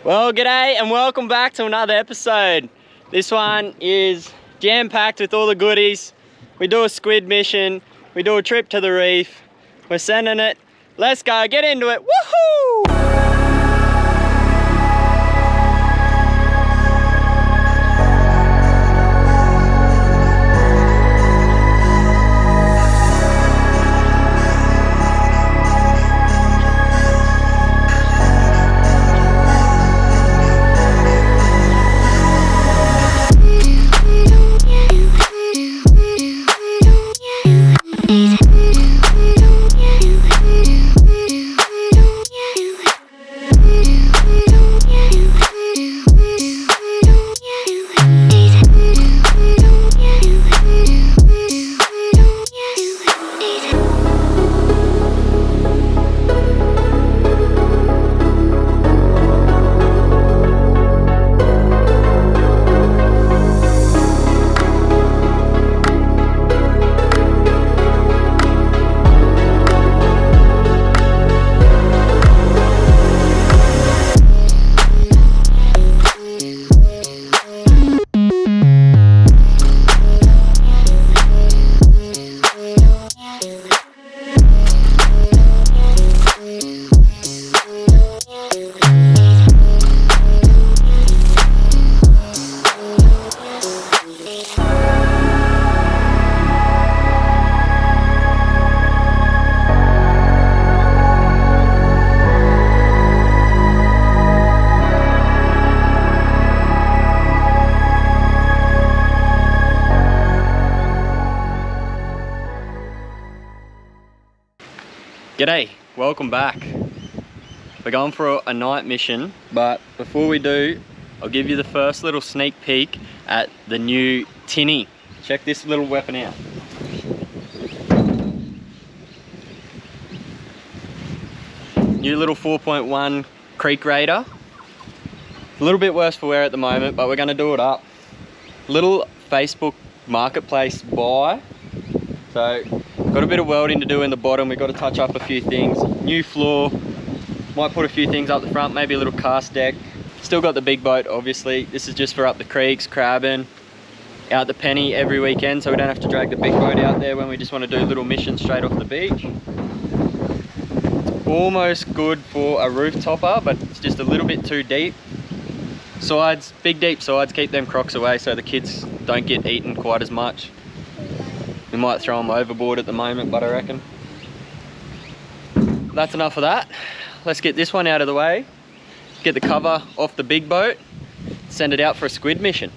Well, g'day and welcome back to another episode. This one is jam-packed with all the goodies. We do a squid mission, we do a trip to the reef, we're sending it. Let's go, get into it, woohoo! G'day, welcome back. We're going for a night mission, but before we do, I'll give you the first little sneak peek at the new tinny. Check this little weapon out. New little 4.1 creek raider. A little bit worse for wear at the moment, but we're gonna do it up. Little Facebook marketplace buy. So, got a bit of welding to do in the bottom. We've got to touch up a few things. New floor. Might put a few things up the front, maybe a little cast deck. Still got the big boat, obviously. This is just for up the creeks, crabbing, out the penny every weekend, so we don't have to drag the big boat out there when we just want to do little missions straight off the beach. It's almost good for a roof topper, but it's just a little bit too deep. Sides, big deep sides, keep them crocs away so the kids don't get eaten quite as much. We might throw them overboard at the moment, but I reckon that's enough of that. Let's get this one out of the way, get the cover off the big boat, send it out for a squid mission.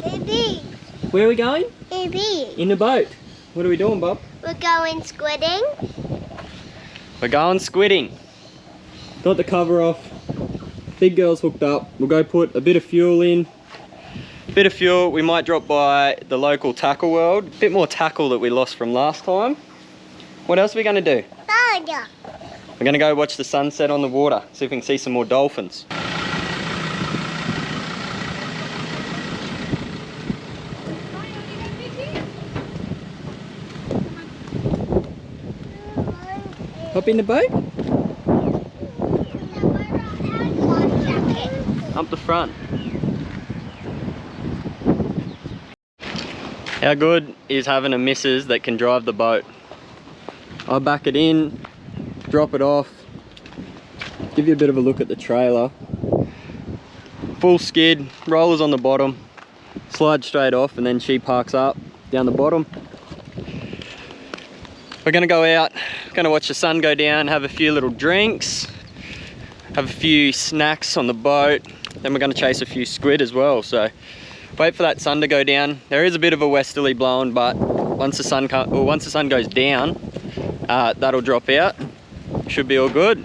Baby. Where are we going? Baby. In the boat. What are we doing, Bob? We're going squidding. We're going squidding. Got the cover off. Big girl's hooked up. We'll go put a bit of fuel in. Bit of fuel, we might drop by the local tackle world. A bit more tackle that we lost from last time. What else are we going to do? Burger. We're going to go watch the sunset on the water, see if we can see some more dolphins. Hop in the boat? Up the front. How good is having a missus that can drive the boat? I'll back it in, drop it off, give you a bit of a look at the trailer. Full skid, rollers on the bottom, slide straight off, and then she parks up down the bottom. We're gonna go out, gonna watch the sun go down, have a few little drinks, have a few snacks on the boat, then we're gonna chase a few squid as well. So wait for that sun to go down. There is a bit of a westerly blowing, but once the sun goes down, that'll drop out. Should be all good.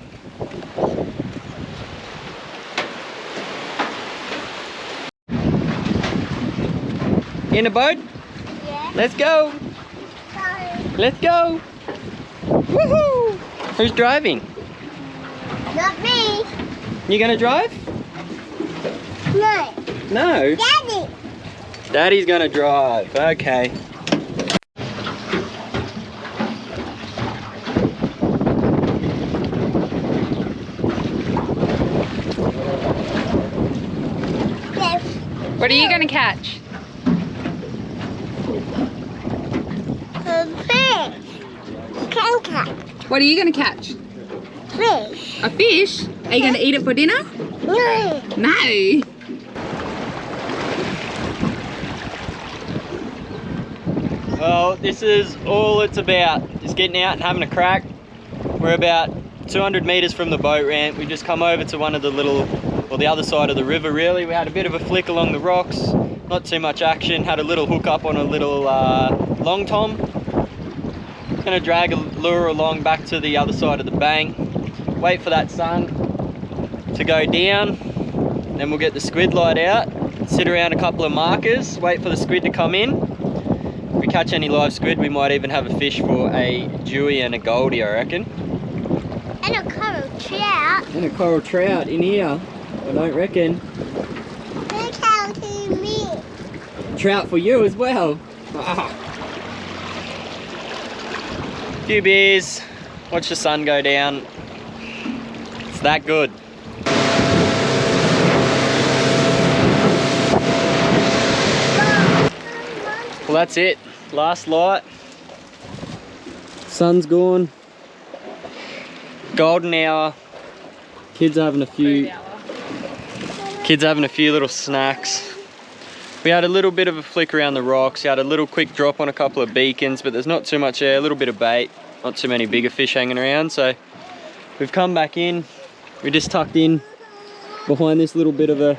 In the boat? Yeah. Let's go. Sorry. Let's go. Woohoo! Who's driving? Not me. You gonna drive? No. No. Daddy. Daddy's gonna drive. Okay. What are you going to catch? A fish. Can catch What are you going to catch? fish. A fish? Are you going to eat it for dinner? No. No. Well, this is all it's about, just getting out and having a crack. We're about 200 meters from the boat ramp. We just come over to one of the little, or the other side of the river really. We had a bit of a flick along the rocks, not too much action. Had a little hook up on a little long tom. Gonna drag a lure along back to the other side of the bank. Wait for that sun to go down. Then we'll get the squid light out, sit around a couple of markers, wait for the squid to come in. If we catch any live squid, we might even have a fish for a dewy and a goldie, I reckon. And a coral trout. And a coral trout in here, I don't reckon. They're counting me. Trout for you as well. Few beers, watch the sun go down. It's that good. Well, that's it. Last light. Sun's gone. Golden hour. Kids are having a few little snacks. We had a little bit of a flick around the rocks. We had a little quick drop on a couple of beacons, but there's not too much there. A little bit of bait, not too many bigger fish hanging around. So we've come back in. We just tucked in behind this little bit of a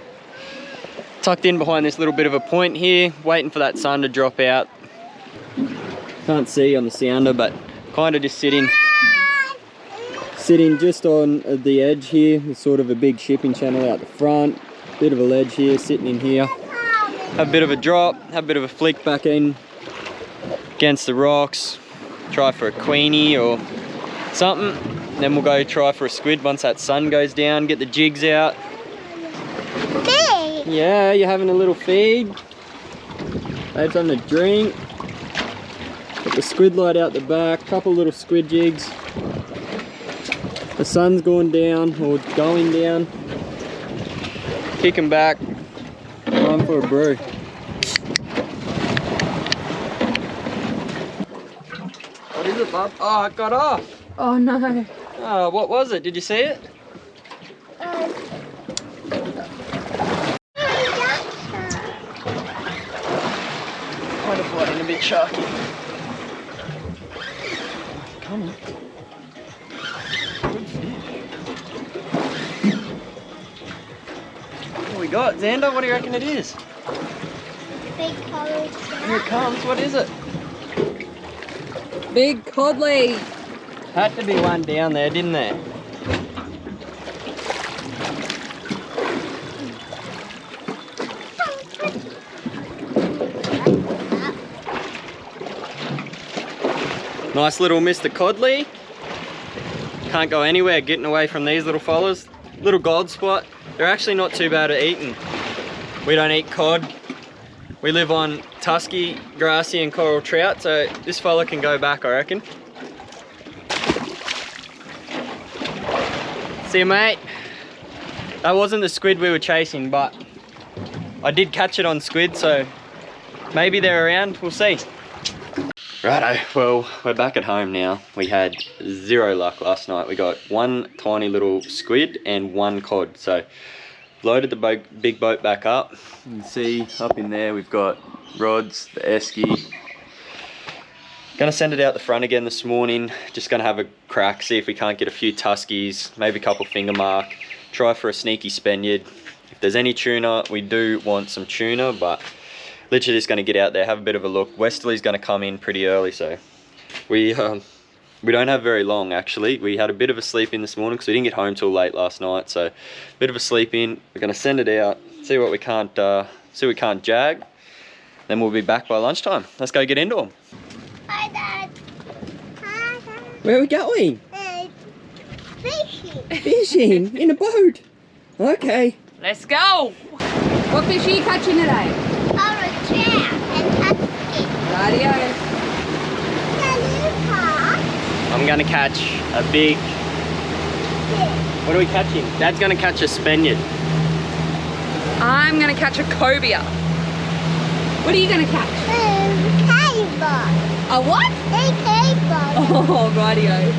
point here, waiting for that sun to drop out. Can't see on the sounder, but kind of just sitting just on the edge here. There's sort of a big shipping channel out the front, bit of a ledge here, sitting in here. Have a bit of a drop, have a bit of a flick back in against the rocks, try for a queenie or something. Then we'll go try for a squid once that sun goes down, get the jigs out. Big. Yeah, you're having a little feed. Babe's having a drink. Got the squid light out the back, couple little squid jigs. The sun's going down, or going down. Kicking back. Time for a brew. What is it, bub? Oh, it got off. Oh no. Oh, what was it? Did you see it? Kind of flooding a bit sharky. Come on. Good fish. What we got, Xander? What do you reckon it is? Big coral Here it comes. What is it? Big codley. Had to be one down there, didn't there? Nice little Mr. Codley. Can't go anywhere getting away from these little fellas. Little gold spot. They're actually not too bad at eating. We don't eat cod. We live on tusky, grassy and coral trout, so this fella can go back, I reckon. See you, mate. That wasn't the squid we were chasing, but I did catch it on squid, so maybe they're around, we'll see. Righto, well, we're back at home now. We had zero luck last night. We got one tiny little squid and one cod. So loaded the big boat back up. You can see up in there we've got rods, the esky. Gonna send it out the front again this morning. Just gonna have a crack, see if we can't get a few tuskies, maybe a couple finger mark, try for a sneaky Spaniard. If there's any tuna, we do want some tuna, but literally just going to get out there, have a bit of a look. Westerly's going to come in pretty early, so we don't have very long actually. We had a bit of a sleep in this morning because we didn't get home till late last night, so a bit of a sleep in. We're going to send it out, see what we can't jag. Then we'll be back by lunchtime. Let's go get into them. Hi, Dad. Hi, Dad. Where are we going? Fishing. Fishing in a boat. Okay. Let's go. What fish are you catching today? Coral trout and husky. Radio. I'm going to catch a big... What are we catching? Dad's going to catch a Spaniard. I'm gonna catch a cobia. What are you gonna catch? Cable. A what? A cable. Oh, rightio.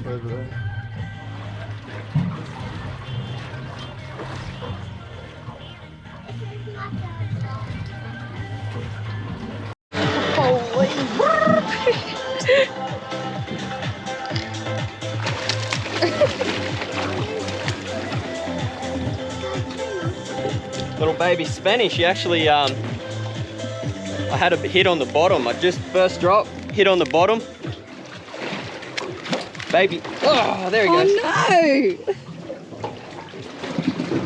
Over there. Holy. Little baby Spanish. She actually, I had a hit on the bottom. I just first drop, hit on the bottom. Baby, oh, there he goes. Oh no!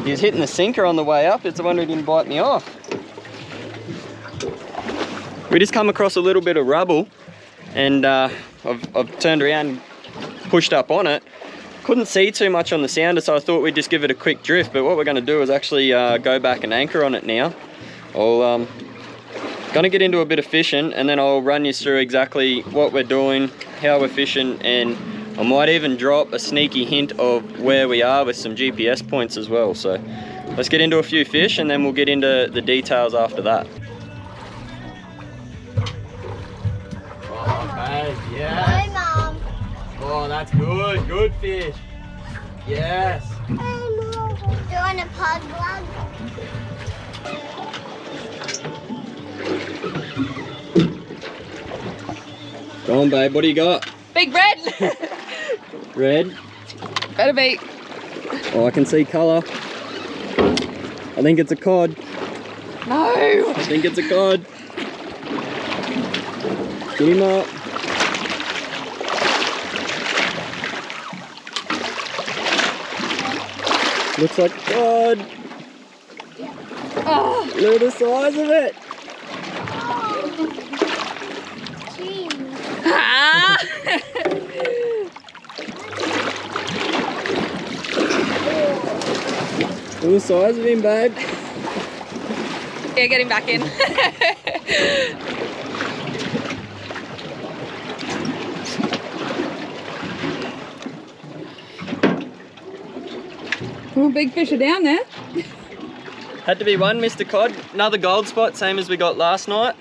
He was hitting the sinker on the way up. It's a wonder he didn't bite me off. We just come across a little bit of rubble, and I've turned around, pushed up on it. Couldn't see too much on the sounder, so I thought we'd just give it a quick drift. But what we're going to do is actually go back and anchor on it now. I'll gonna get into a bit of fishing, and then I'll run you through exactly what we're doing, how we're fishing, and I might even drop a sneaky hint of where we are with some GPS points as well. So let's get into a few fish, and then we'll get into the details after that. Oh, babe, yes. Hi, Mom. Oh, that's good. Good fish. Yes. Hi, Mom. Doing a pod vlog. Go on, babe. What do you got? Big red! Red. Better be. Oh, I can see colour. I think it's a cod. No! I think it's a cod. Get him up. Looks like a cod. Oh. Look at the size of it. Ah. Look at the size of him, babe. Yeah, get him back in. Oh, big fish are down there. Had to be one, Mr. Cod. Another gold spot, same as we got last night.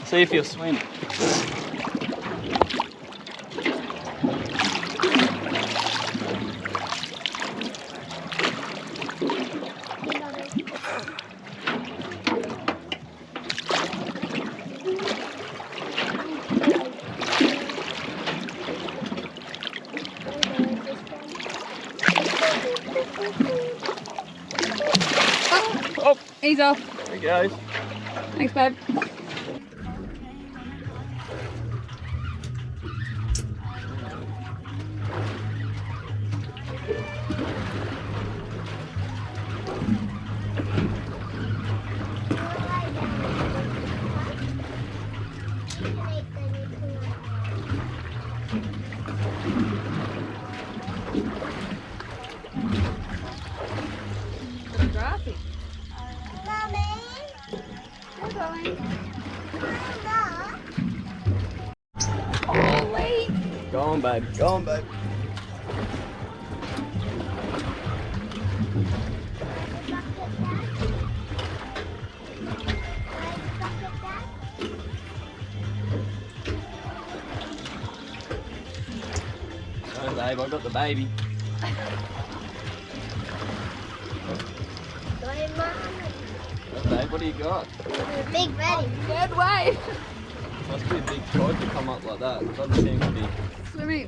See if you'll swim. Oh, He's off. there he goes. Thanks, babe. Grassy. Mommy. We're going. Mama. Holy. Go on, babe. Go on, babe. Go, babe. I got the baby. Go, babe. What do you got? Big ready. Good way. Must be a big cod to come up like that. It doesn't seem to be. Swimming.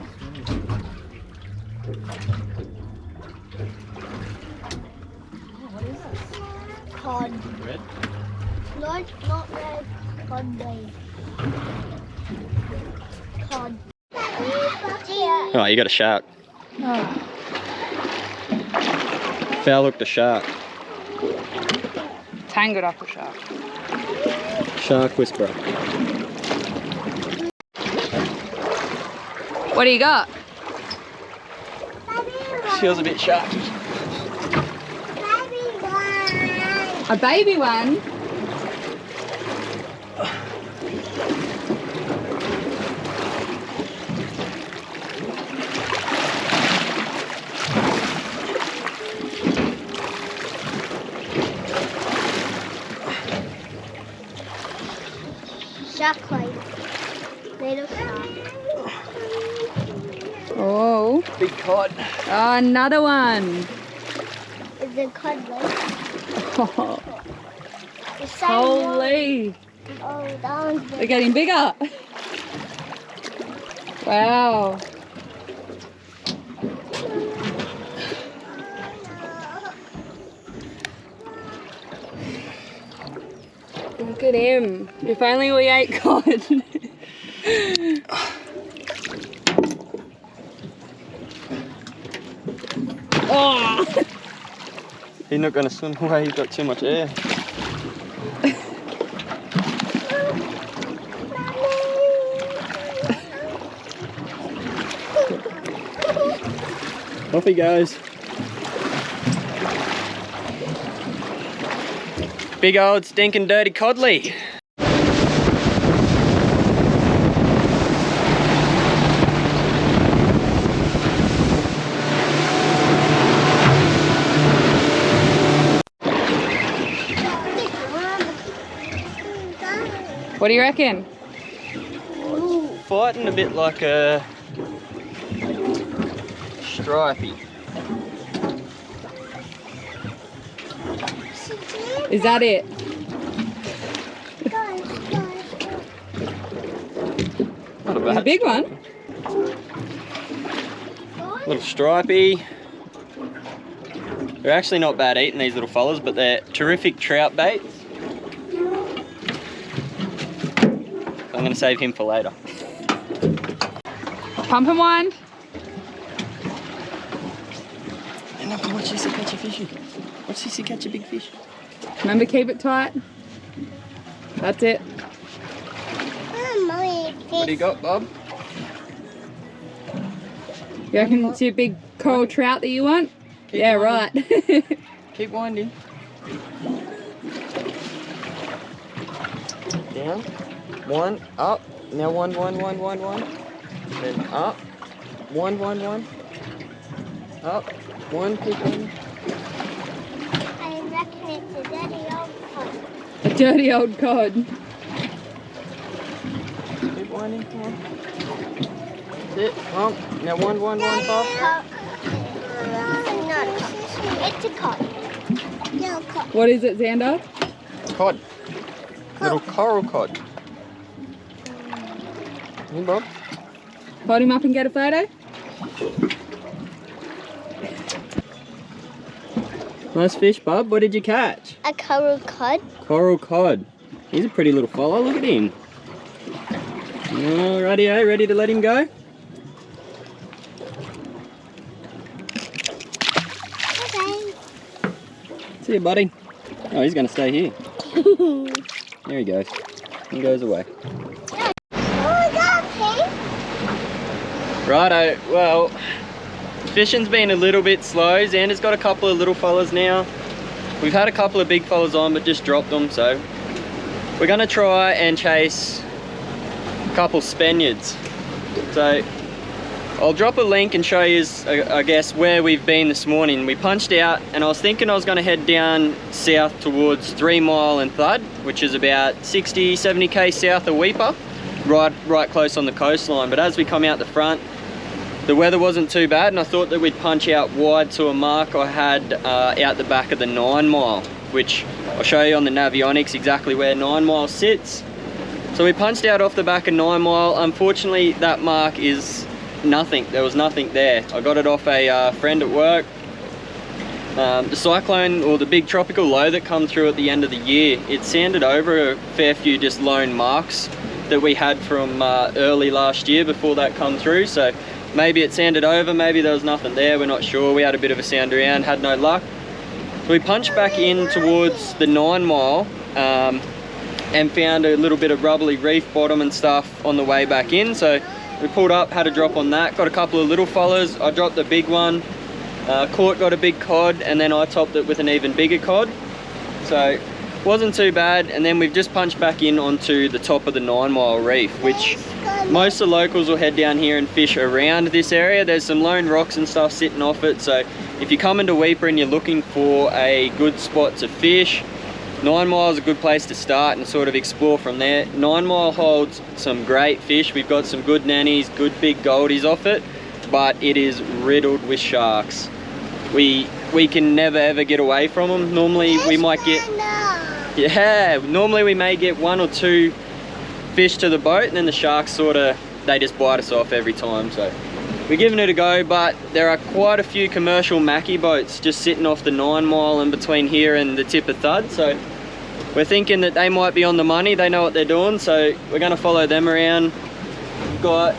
Cod. Red? Not red. Cod blade. Cod. Oh, you got a shark. Oh. Foul hooked a shark. Tangled up a shark. Shark whisperer. What do you got? Feels a bit sharky. A baby one? Shark clay. Little shark. Oh. Big cod. Oh, another one. Is it cod blade? Oh, The same holy. one. Oh, that one's They're big. getting bigger. Wow. Look at him. If only we ate cod. Oh. He's not going to swim away, he's got too much air. Off he goes. Big old stinking dirty codley. What do you reckon? Fighting a bit like a stripey. Is that it? Not a It's a bad. big one. Little stripey. They're actually not bad eating, these little fellas, but they're terrific trout baits. I'm going to save him for later. Pump and wind. And look, watch Sissy catch a fishy. Watch Sissy catch a big fish. Remember, keep it tight. That's it. Mommy, What do you got, Bob? You reckon it's your big coral trout that you want? Keep Yeah, winding. right. Keep winding. Down. One, up. Now one. Then up. One. Up. One, keep winding. I reckon it's a dirty old cod. A dirty old cod. Keep winding, come on. That's it. Pump. Now one, Bob. Cock. Not a cock. It's a cod. No cock. What is it, Xander? Cod. Little coral cod. Hey, Bob. Hold him up and get a photo. Nice fish, Bob. What did you catch? A coral cod. Coral cod. He's a pretty little fellow. Look at him. Alrighty, ready to let him go? Okay. See you, buddy. Oh, he's going to stay here. There he goes. He goes away. Oh, that's pink. Righto, well, fishing's been a little bit slow. Xander's got a couple of little fellas now. We've had a couple of big fellas on, but just dropped them, so we're gonna try and chase a couple Spaniards. So I'll drop a link and show you, I guess, where we've been this morning. We punched out, and I was thinking I was gonna head down south towards 3 Mile and Thud, which is about 60, 70k south of Weipa, right close on the coastline. But as we come out the front, the weather wasn't too bad, and I thought that we'd punch out wide to a mark I had out the back of the 9 Mile, which I'll show you on the Navionics exactly where 9 Mile sits. So we punched out off the back of 9 Mile. Unfortunately, that mark is nothing. There was nothing there. I got it off a friend at work. The cyclone, or the big tropical low that come through at the end of the year, it sanded over a fair few just lone marks that we had from early last year before that come through. So maybe it sanded over, maybe there was nothing there, we're not sure. We had a bit of a sound around, had no luck. So we punched back in towards the 9 Mile and found a little bit of rubbly reef bottom and stuff on the way back in. So we pulled up, had a drop on that, got a couple of little fellas. I dropped the big one. Court got a big cod, and then I topped it with an even bigger cod. So wasn't too bad. And then we've just punched back in onto the top of the 9 Mile reef, which most of the locals will head down here and fish around this area. There's some lone rocks and stuff sitting off it. So if you come into Weipa and you're looking for a good spot to fish, 9 Mile is a good place to start and sort of explore from there. 9 Mile holds some great fish. We've got some good nannies, good big goldies off it, but it is riddled with sharks. We can never ever get away from them. Normally we might get, normally we may get 1 or 2 fish to the boat, and then the sharks they just bite us off every time. So we're giving it a go, but there are quite a few commercial mackie boats just sitting off the 9 Mile and between here and the tip of Thud. So we're thinking that they might be on the money, they know what they're doing, so we're gonna follow them around. We've got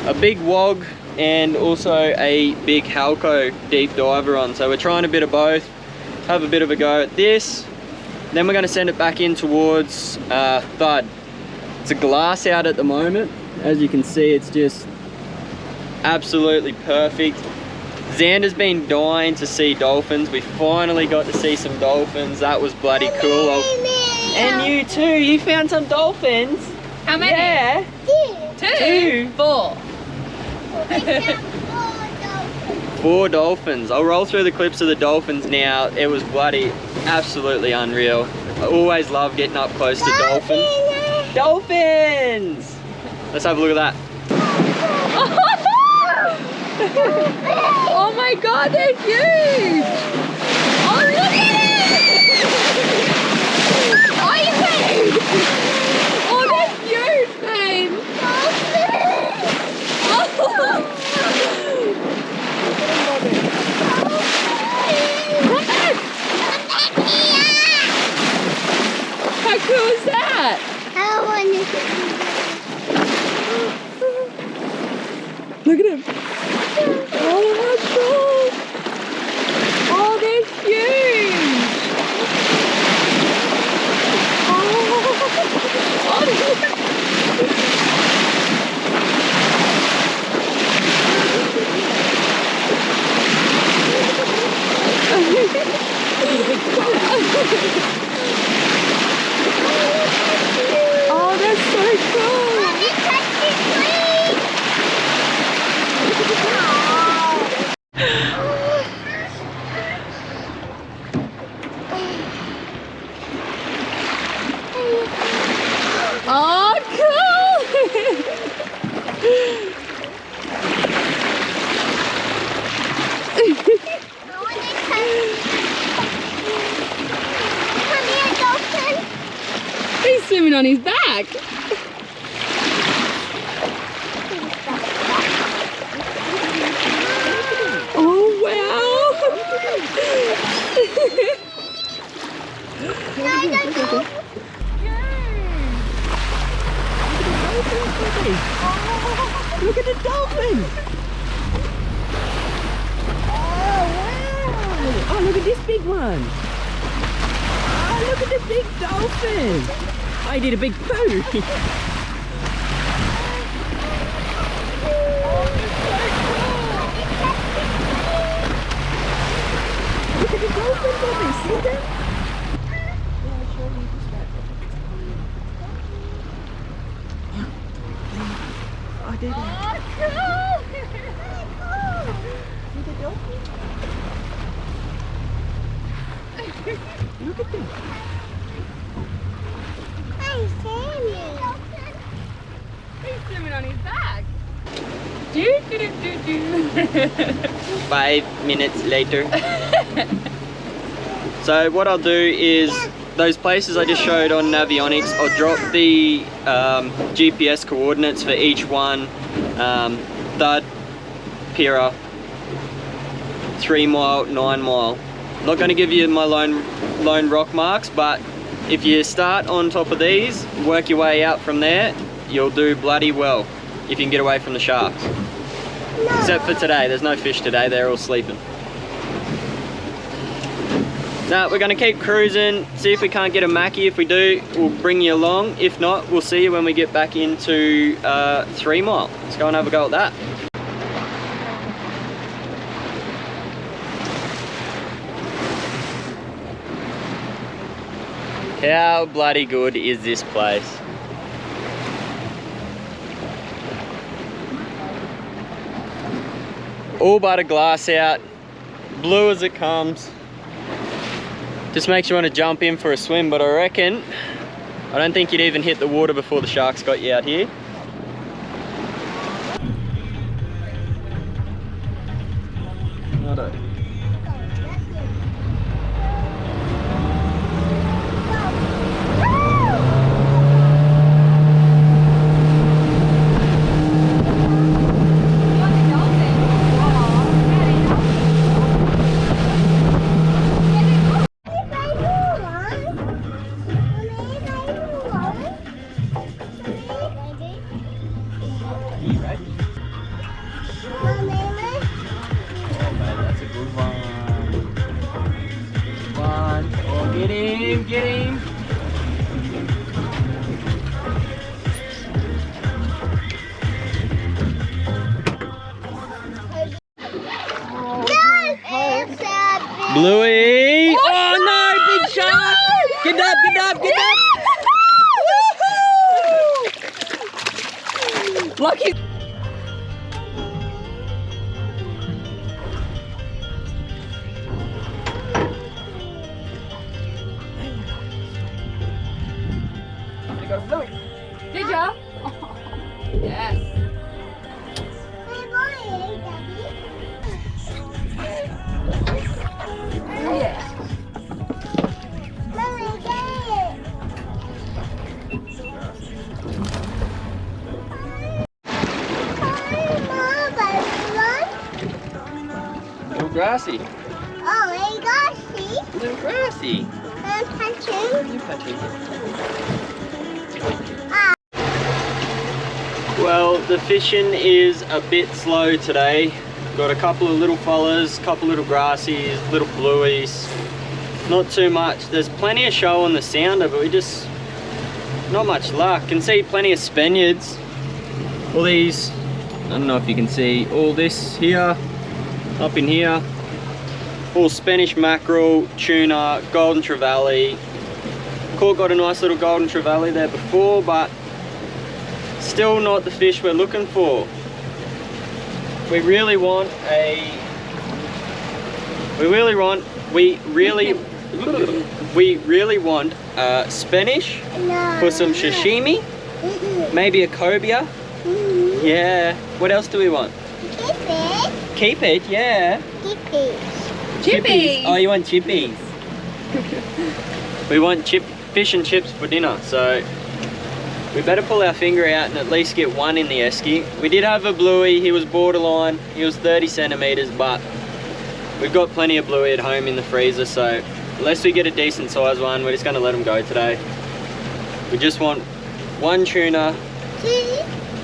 a big wog and also a big Halco deep diver on. So we're trying a bit of both, have a bit of a go at this. Then we're gonna send it back in towards Thud. It's a glass out at the moment. As you can see, it's just absolutely perfect. Xander's been dying to see dolphins. We finally got to see some dolphins. That was bloody cool. And you too, you found some dolphins. How many? Yeah. 2. 4. 4 dolphins. I'll roll through the clips of the dolphins now. It was bloody absolutely unreal. I always love getting up close to dolphins. Dolphins! Let's have a look at that. Oh my god, they're huge! Oh, look at it! Ivan! Oh, they're huge, babe! How cool is that? Look at him. Oh, how cool. Oh, they're huge. Oh, that's so cool. Oh, cool! He's swimming on his back. Oh, wow! Look at the dolphin! Oh, wow! Oh, look at this big one! Oh, look at the big dolphin! I did a big poo! Look at the dolphins on there, see them? Yeah, I'll show you this back. Oh, there they are. Oh, cool! See the dolphins? Look at them. Hey, Sammy. He's swimming on his back. Do, do, do, do. 5 minutes later. So what I'll do is those places I just showed on Navionics, I'll drop the GPS coordinates for each one. Thud, Pira, 3 Mile, 9 Mile. I'm not going to give you my lone rock marks, but if you start on top of these, work your way out from there, you'll do bloody well if you can get away from the sharks. No. Except for today, there's no fish today, they're all sleeping. Now we're going to keep cruising, see if we can't get a mackie. If we do, we'll bring you along. If not, we'll see you when we get back into 3 Mile. Let's go and have a go at that. How bloody good is this place? All but a glass out, blue as it comes. Just makes you want to jump in for a swim, but I don't think you'd even hit the water before the sharks got you out here. Get him! Bluey! Oh no, big shark! Get up, get up, get up! Lucky! Did ya? Yes. Yeah. Little grassy. Oh, grassy. Little grassy. Can I touch him? You touch him. Well, the fishing is a bit slow today. Got a couple of little fellas, couple little grassies, little blueies. Not too much. There's plenty of show on the sounder, but we just not much luck. Can see plenty of Spaniards. All these, I don't know if you can see, all this here, up in here. All Spanish mackerel, tuna, golden trevally. Caught got a nice little golden trevally there before, but still not the fish we're looking for. We really want Spanish for some sashimi, maybe a cobia. Yeah. What else do we want? Keep it. Keep it, yeah. Keep it. Chippies. Oh, you want chippies? We want fish and chips for dinner, so we better pull our finger out and at least get one in the esky. We did have a bluey, he was borderline, he was 30 centimeters, but we've got plenty of bluey at home in the freezer, so unless we get a decent size one, we're just gonna let them go today. We just want one tuna,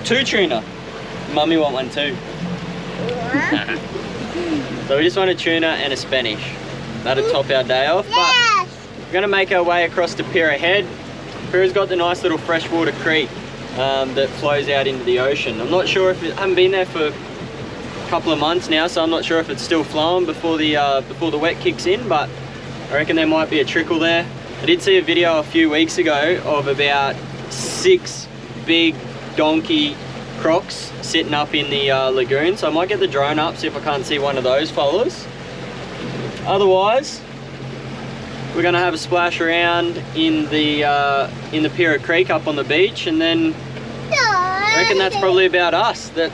two tuna. Mummy want one too. So we just want a tuna and a Spanish. That'll top our day off, but we're gonna make our way across to Pier Head. Pier's got the nice little freshwater creek that flows out into the ocean. I'm not sure if I haven't been there for a couple of months now, so I'm not sure if it's still flowing before the wet kicks in, but I reckon there might be a trickle there. I did see a video a few weeks ago of about 6 big donkey crocs sitting up in the lagoon, so I might get the drone up, see if I can't see one of those fellas. Otherwise, we're gonna have a splash around in the Pier Creek up on the beach, and then I reckon that's probably about us. The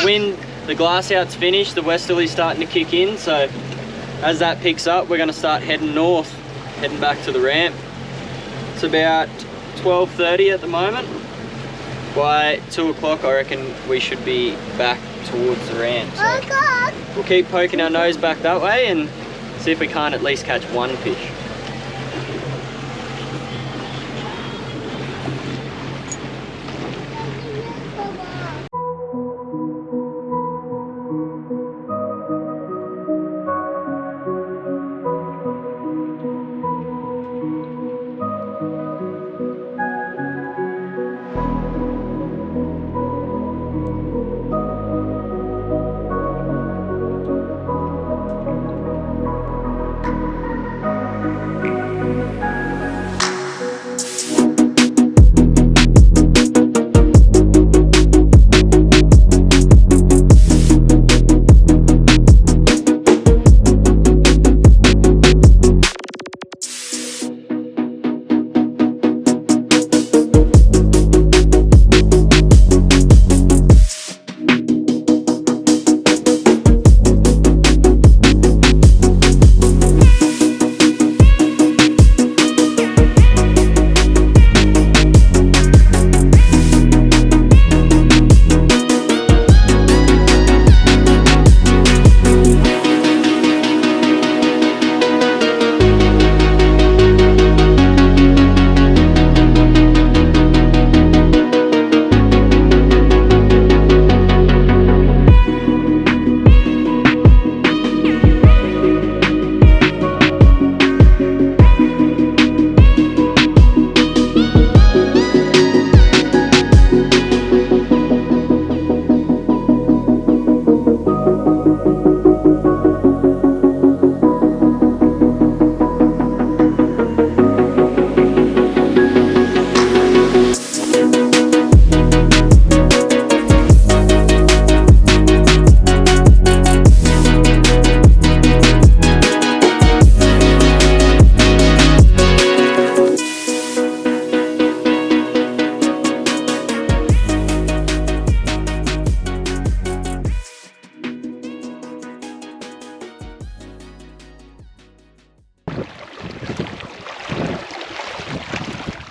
wind, the glass out's finished, the westerly's starting to kick in, so as that picks up, we're gonna start heading north, heading back to the ramp. It's about 12:30 at the moment. By 2 o'clock, I reckon we should be back towards the ramp. So we'll keep poking our nose back that way and See if we can't at least catch one fish.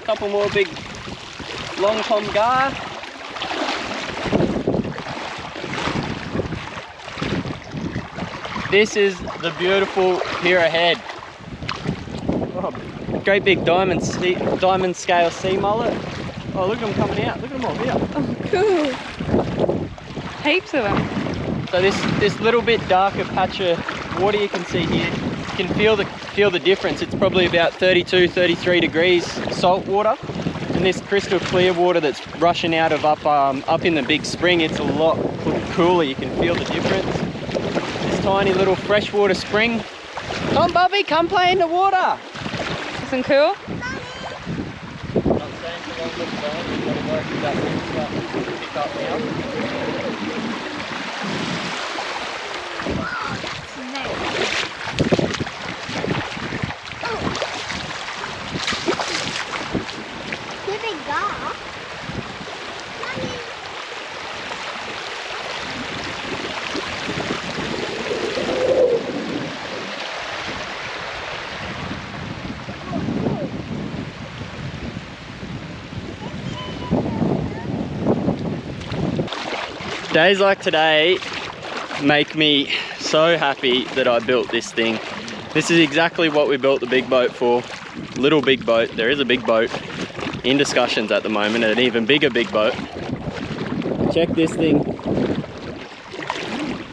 Couple more big long tom gar. This is the beautiful pier ahead. Oh, great big diamond scale sea mullet. Oh, look at them coming out. Look at them all here. Oh, cool. Heaps of them. So this little bit darker patch of water you can see here, you can feel the difference. It's probably about 32, 33 degrees salt water, and this crystal clear water that's rushing out of up in the big spring, it's a lot cooler. You can feel the difference. This tiny little freshwater spring. Come, Bubby, come play in the water. Isn't cool? Not staying too long with the phone. You've got to work with that thing pick up now. Days like today make me so happy that I built this thing. This is exactly what we built the big boat for. Little big boat. There is a big boat in discussions at the moment, and an even bigger big boat. Check this thing.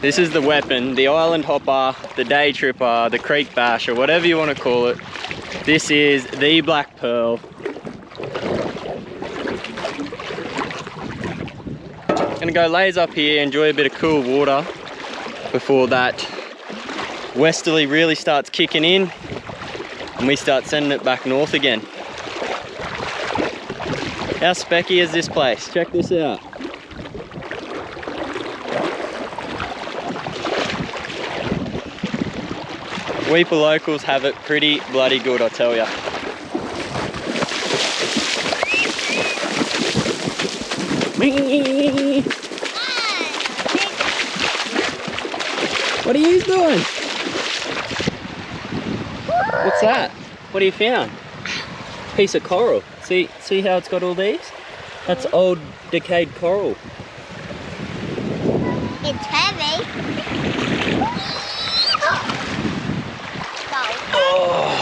This is the weapon, the island hopper, the day tripper, the creek basher, whatever you want to call it. This is the black pearl. Gonna go lays up here, enjoy a bit of cool water before that westerly really starts kicking in and we start sending it back north again. How specky is this place? Check this out. Weipa locals have it pretty bloody good, I tell ya. What are you doing? What's that? What have you found? Piece of coral. See how it's got all these? That's old decayed coral. It's heavy. Oh.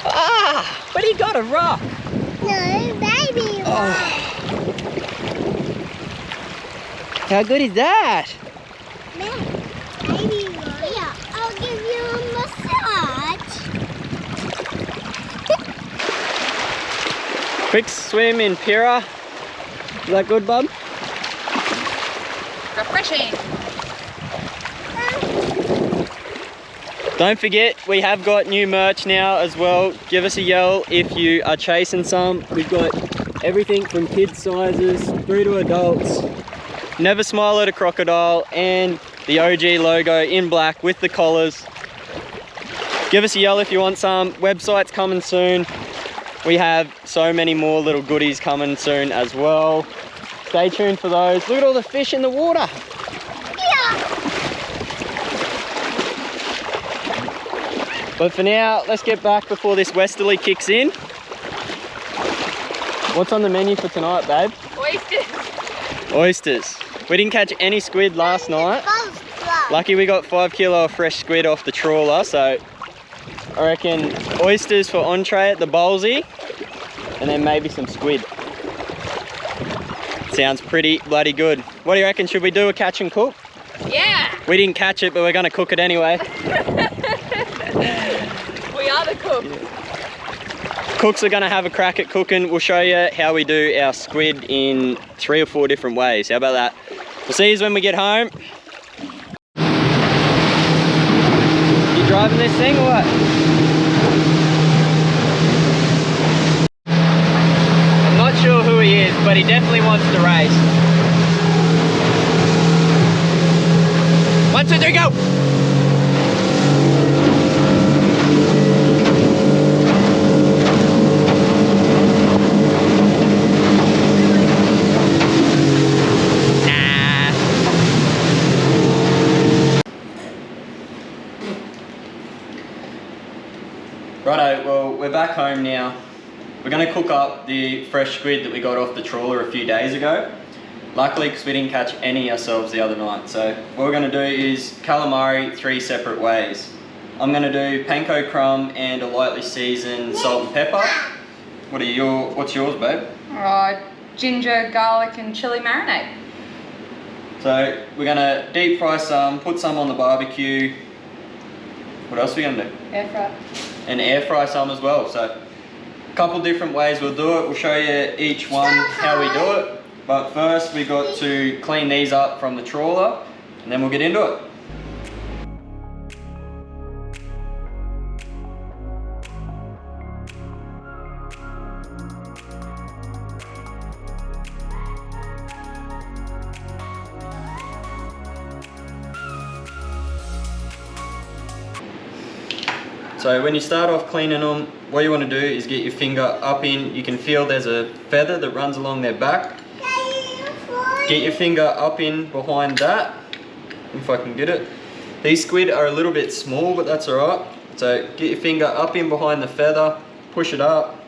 Ah, but he got a rock. No, baby. Oh. How good is that? Baby, yeah, I'll give you a massage. Quick swim in Pira. Is that good, bub? Refreshing. Don't forget, we have got new merch now as well. Give us a yell if you are chasing some. We've got everything from kids sizes through to adults. Never Smile at a Crocodile and the OG logo in black with the collars. Give us a yell if you want some. Website's coming soon. We have so many more little goodies coming soon as well. Stay tuned for those. Look at all the fish in the water. Yeah. But for now, let's get back before this westerly kicks in. What's on the menu for tonight, babe? Oysters. Oysters. We didn't catch any squid last night. Lucky we got 5 kilo of fresh squid off the trawler, so I reckon oysters for entree at the bowlsy, and then maybe some squid. Sounds pretty bloody good. What do you reckon? Should we do a catch and cook? Yeah. We didn't catch it, but we're gonna cook it anyway. We are the cook. Cooks are gonna have a crack at cooking. We'll show you how we do our squid in 3 or 4 different ways. How about that? We'll see you when we get home. You driving this thing or what? I'm not sure who he is, but he definitely wants to race. 1, 2, 3, go! Righto, well, we're back home now. We're going to cook up the fresh squid that we got off the trawler a few days ago. Luckily, because we didn't catch any ourselves the other night. So what we're going to do is calamari 3 separate ways. I'm going to do panko crumb and a lightly seasoned salt and pepper. What's yours, babe? Ginger, garlic and chili marinade. So we're going to deep fry some, put some on the barbecue. What else are we going to do? Air fry. And air fry some as well. So a couple different ways we'll do it. We'll show you each one how we do it. But first we got to clean these up from the trawler and then we'll get into it. So when you start off cleaning them, what you want to do is get your finger up in. You can feel there's a feather that runs along their back. Get your finger up in behind that, if I can get it. These squid are a little bit small, but that's alright. So get your finger up in behind the feather, push it up,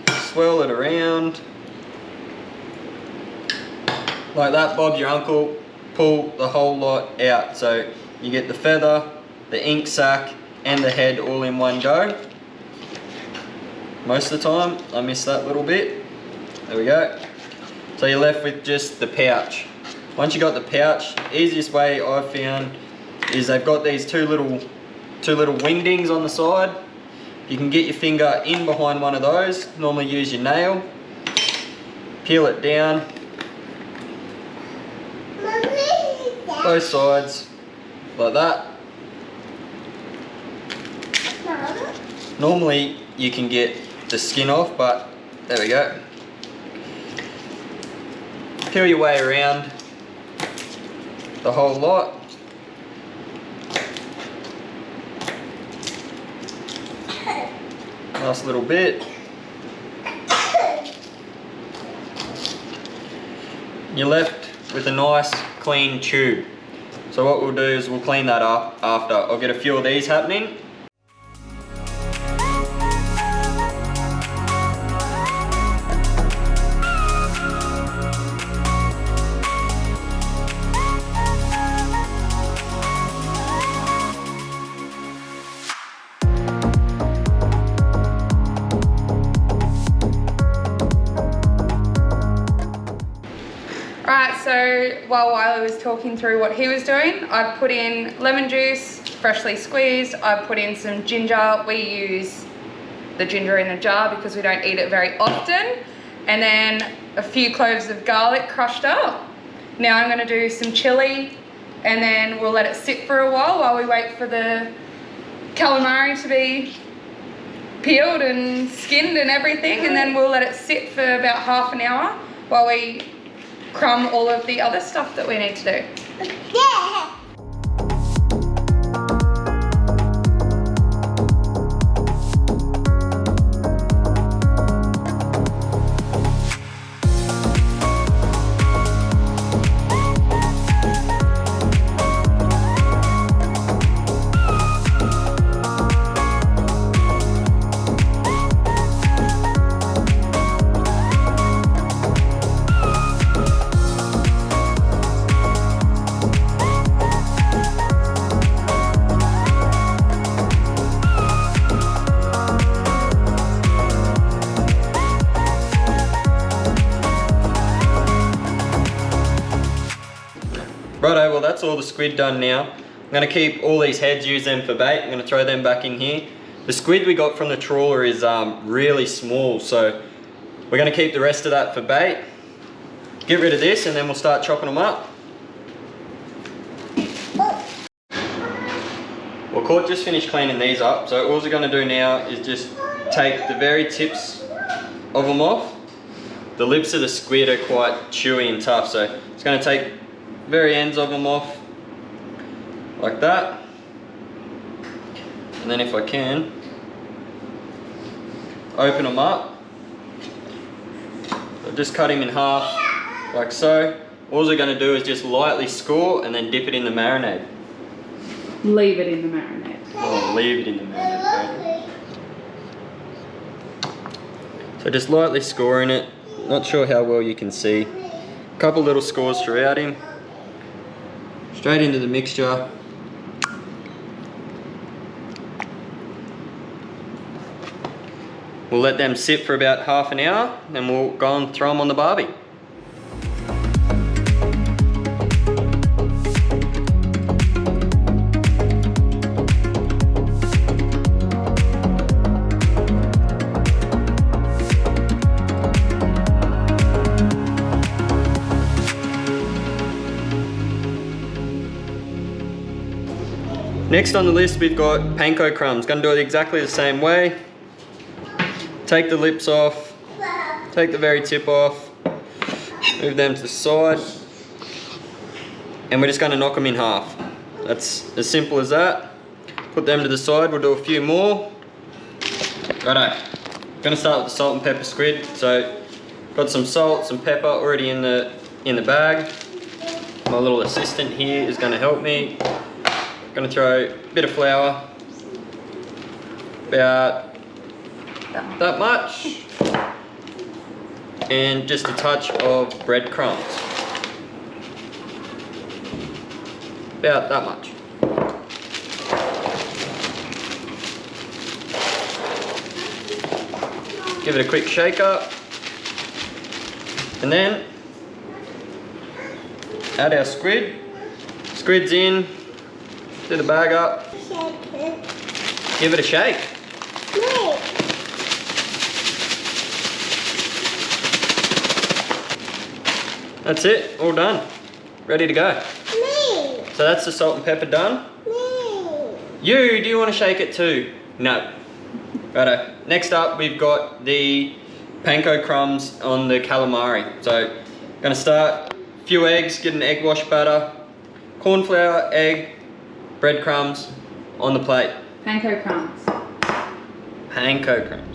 swirl it around. Like that, Bob your uncle, pull the whole lot out. So you get the feather, the ink sac, and the head all in one go. Most of the time I miss that little bit. There we go. So you're left with just the pouch. Once you got the pouch, easiest way I've found is they've got these two little wingdings on the side. You can get your finger in behind one of those, normally use your nail, peel it down, both sides like that. Normally you can get the skin off, but there we go. Peel your way around the whole lot. Last little bit. You're left with a nice clean tube. So what we'll do is we'll clean that up after. I'll get a few of these happening. so while Wiley was talking through what he was doing, I've put in lemon juice, freshly squeezed. I've put in some ginger. We use the ginger in the jar because we don't eat it very often. And then a few cloves of garlic crushed up. Now I'm going to do some chili, and then we'll let it sit for a while we wait for the calamari to be peeled and skinned and everything, and then we'll let it sit for about half an hour while we crumb all of the other stuff that we need to do. Yeah. Righto, well that's all the squid done now. I'm going to keep all these heads, use them for bait. I'm going to throw them back in here. The squid we got from the trawler is really small, so we're going to keep the rest of that for bait. Get rid of this and then we'll start chopping them up. Well, Court just finished cleaning these up, so all we're going to do now is just take the very tips of them off. The lips of the squid are quite chewy and tough, so it's going to take very ends of them off like that, and then if I can open them up, I'll just cut him in half like so. All we're going to do is just lightly score and then dip it in the marinade. Leave it in the marinade. Oh, leave it in the marinade. So just lightly scoring it. Not sure how well you can see. A couple little scores throughout him. Straight into the mixture. We'll let them sit for about half an hour, then we'll go and throw them on the barbie. Next on the list we've got panko crumbs. Gonna do it exactly the same way. Take the lips off, take the very tip off, move them to the side, and we're just gonna knock them in half. That's as simple as that. Put them to the side, we'll do a few more. Righto, gonna start with the salt and pepper squid. So, got some salt, some pepper already in the bag. My little assistant here is gonna help me. Gonna throw a bit of flour, about that much, and just a touch of breadcrumbs, about that much. Give it a quick shake up, and then add our squid. Squid's in. Do the bag up. Give it a shake. That's it, all done. Ready to go. So that's the salt and pepper done. You, do you want to shake it too? No. Righto. Next up we've got the panko crumbs on the calamari. So gonna start a few eggs, get an egg wash batter, corn flour, egg, breadcrumbs on the plate. Panko crumbs. Panko crumbs.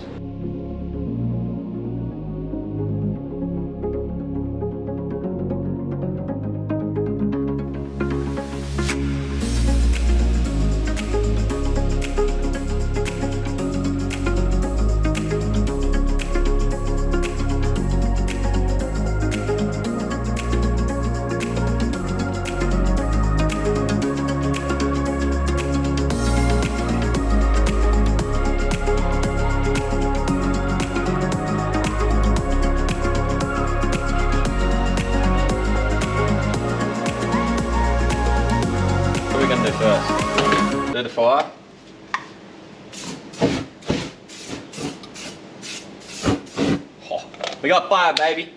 fire. Oh, we got fire, baby.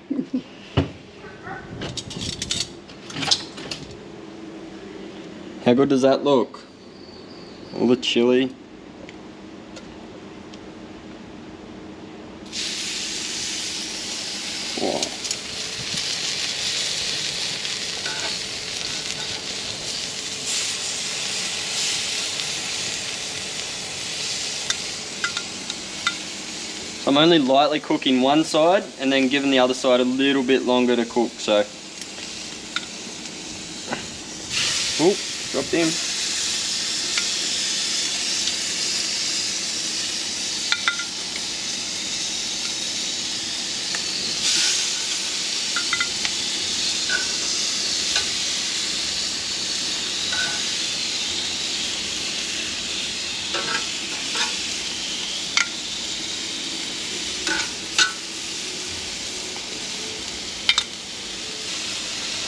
How good does that look? All the chili. Oh. I'm only lightly cooking one side and then giving the other side a little bit longer to cook, so. Oh, dropped him.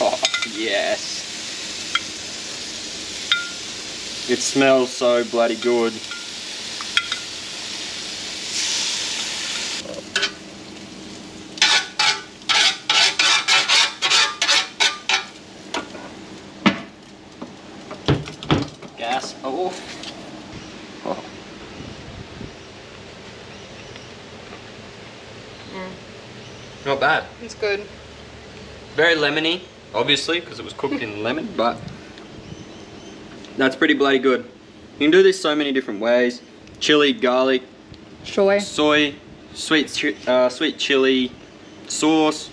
Oh, yes. It smells so bloody good. Gas off. Oh. Not bad. It's good. Very lemony, obviously, because it was cooked in lemon, but that's pretty bloody good. You can do this so many different ways. Chili, garlic, soy, sweet chili sauce.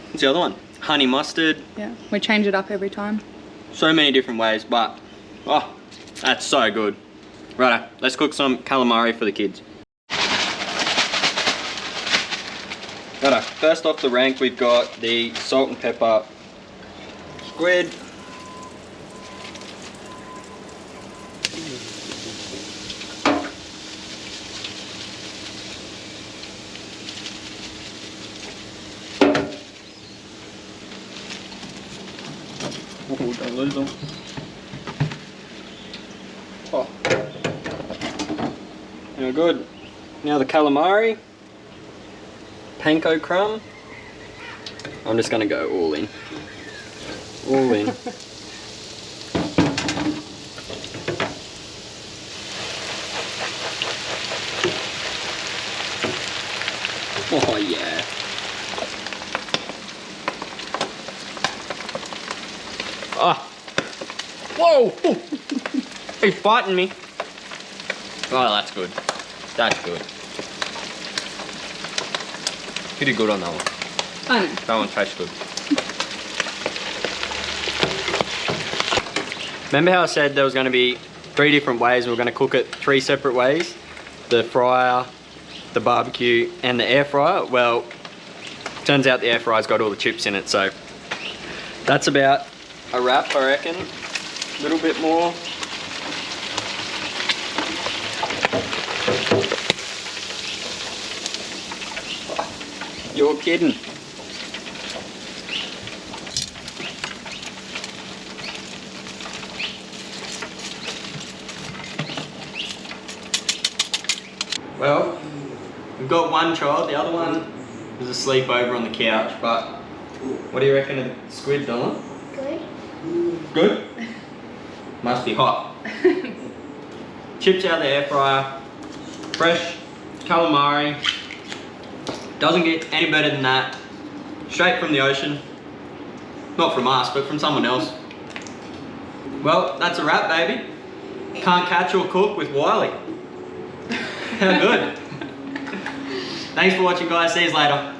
What's the other one? Honey mustard. Yeah, we change it up every time. So many different ways, but oh, that's so good. Righto, let's cook some calamari for the kids. Righto, first off the rank we've got the salt and pepper squid. Oh, don't lose them. Oh. Now good. Now the calamari. Panko crumb. I'm just gonna go all in. All in. Oh yeah. Ah. Whoa! He's biting me. Oh, that's good. That's good. Pretty good on that one. I know. That one tastes good. Remember how I said there was going to be 3 different ways and we're going to cook it 3 separate ways? The fryer, the barbecue and the air fryer? Well, turns out the air fryer's got all the chips in it, so that's about a wrap, I reckon. A little bit more. You're kidding. Well, we've got one child, the other one is asleep over on the couch, but what do you reckon of the squid, Donna? Good. Good? Must be hot. Chips out of the air fryer, fresh calamari. Doesn't get any better than that. Straight from the ocean. Not from us, but from someone else. Well, that's a wrap, baby. Can't catch or cook with Wiley. How good. Thanks for watching, guys. See you later.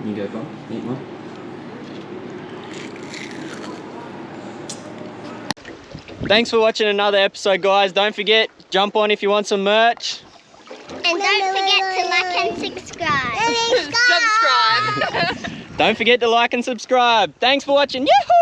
You go, Bob. Eat one. Thanks for watching another episode, guys. Don't forget, jump on if you want some merch. And don't forget to like and subscribe. Subscribe. Don't forget to like and subscribe. Thanks for watching. Yahoo!